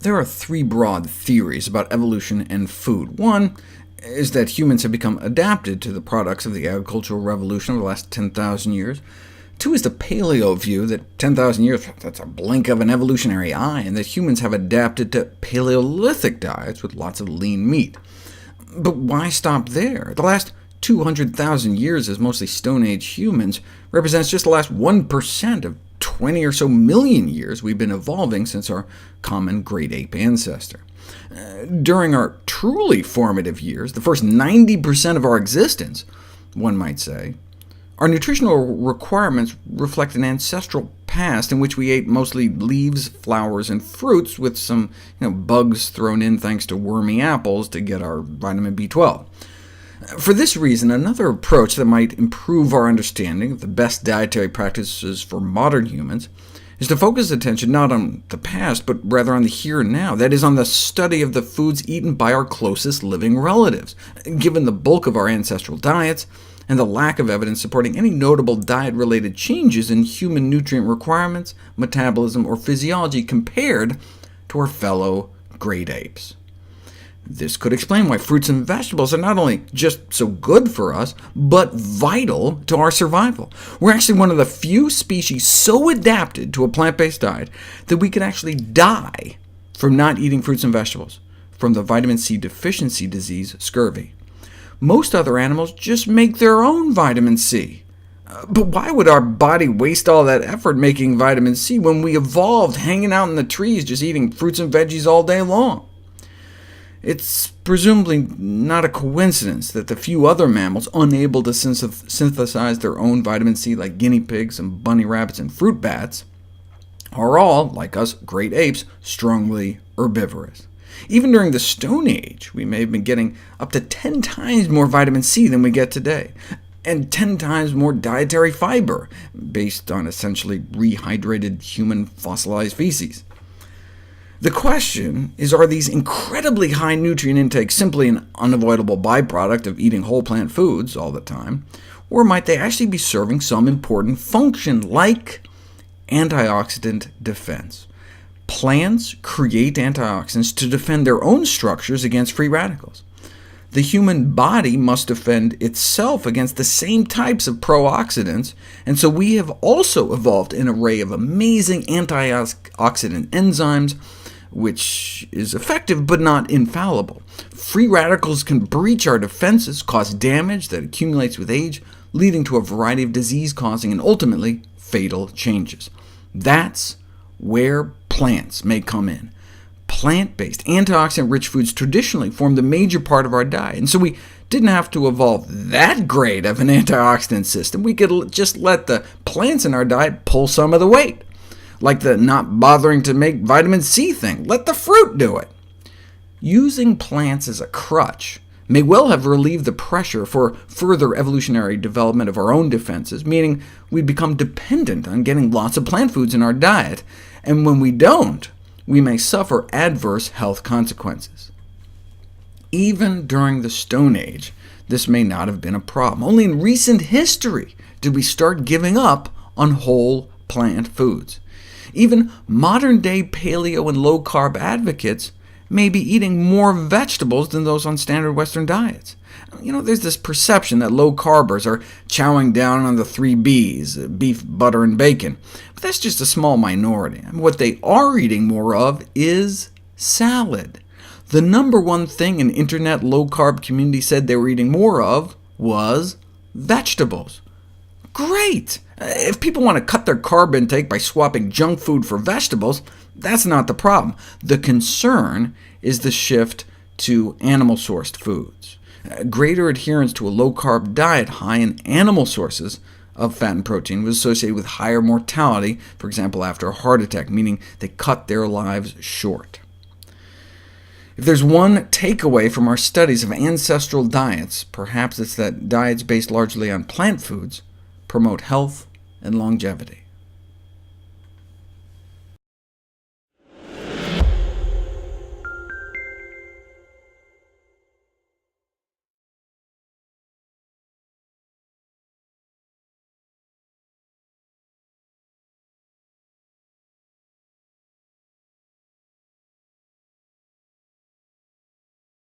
There are three broad theories about evolution and food. One is that humans have become adapted to the products of the agricultural revolution of the last 10,000 years. Two is the paleo view, that 10,000 years, that's a blink of an evolutionary eye, and that humans have adapted to Paleolithic diets with lots of lean meat. But why stop there? The last 200,000 years as mostly Stone Age humans represents just the last 1% of 20 or so million years we've been evolving since our common great ape ancestor. During our truly formative years, the first 90% of our existence, one might say, our nutritional requirements reflect an ancestral past in which we ate mostly leaves, flowers, and fruits, with some bugs thrown in thanks to wormy apples to get our vitamin B12. For this reason, another approach that might improve our understanding of the best dietary practices for modern humans is to focus attention not on the past, but rather on the here and now, that is, on the study of the foods eaten by our closest living relatives. Given the bulk of our ancestral diets, and the lack of evidence supporting any notable diet-related changes in human nutrient requirements, metabolism, or physiology compared to our fellow great apes. This could explain why fruits and vegetables are not only just so good for us, but vital to our survival. We're actually one of the few species so adapted to a plant-based diet that we could actually die from not eating fruits and vegetables, from the vitamin C deficiency disease, scurvy. Most other animals just make their own vitamin C. But why would our body waste all that effort making vitamin C when we evolved hanging out in the trees just eating fruits and veggies all day long? It's presumably not a coincidence that the few other mammals unable to synthesize their own vitamin C, like guinea pigs and bunny rabbits and fruit bats, are all, like us great apes, strongly herbivorous. Even during the Stone Age, we may have been getting up to 10 times more vitamin C than we get today, and 10 times more dietary fiber, based on essentially rehydrated human fossilized feces. The question is, are these incredibly high nutrient intakes simply an unavoidable byproduct of eating whole plant foods all the time, or might they actually be serving some important function, like antioxidant defense? Plants create antioxidants to defend their own structures against free radicals. The human body must defend itself against the same types of pro-oxidants, and so we have also evolved an array of amazing antioxidant enzymes, which is effective but not infallible. Free radicals can breach our defenses, cause damage that accumulates with age, leading to a variety of disease-causing and ultimately fatal changes. That's where plants may come in. Plant-based, antioxidant-rich foods traditionally formed a major part of our diet, and so we didn't have to evolve that great of an antioxidant system. We could just let the plants in our diet pull some of the weight, like the not bothering to make vitamin C thing. Let the fruit do it. Using plants as a crutch may well have relieved the pressure for further evolutionary development of our own defenses, meaning we'd become dependent on getting lots of plant foods in our diet, and when we don't, we may suffer adverse health consequences. Even during the Stone Age, this may not have been a problem. Only in recent history did we start giving up on whole plant foods. Even modern-day paleo and low-carb advocates may be eating more vegetables than those on standard Western diets. There's this perception that low-carbers are chowing down on the 3 Bs, beef, butter, and bacon, but that's just a small minority. What they are eating more of is salad. The number one thing an internet low-carb community said they were eating more of was vegetables. Great! If people want to cut their carb intake by swapping junk food for vegetables, that's not the problem. The concern is the shift to animal-sourced foods. Greater adherence to a low-carb diet high in animal sources of fat and protein was associated with higher mortality, for example after a heart attack, meaning they cut their lives short. If there's one takeaway from our studies of ancestral diets, perhaps it's that diets based largely on plant foods promote health and longevity.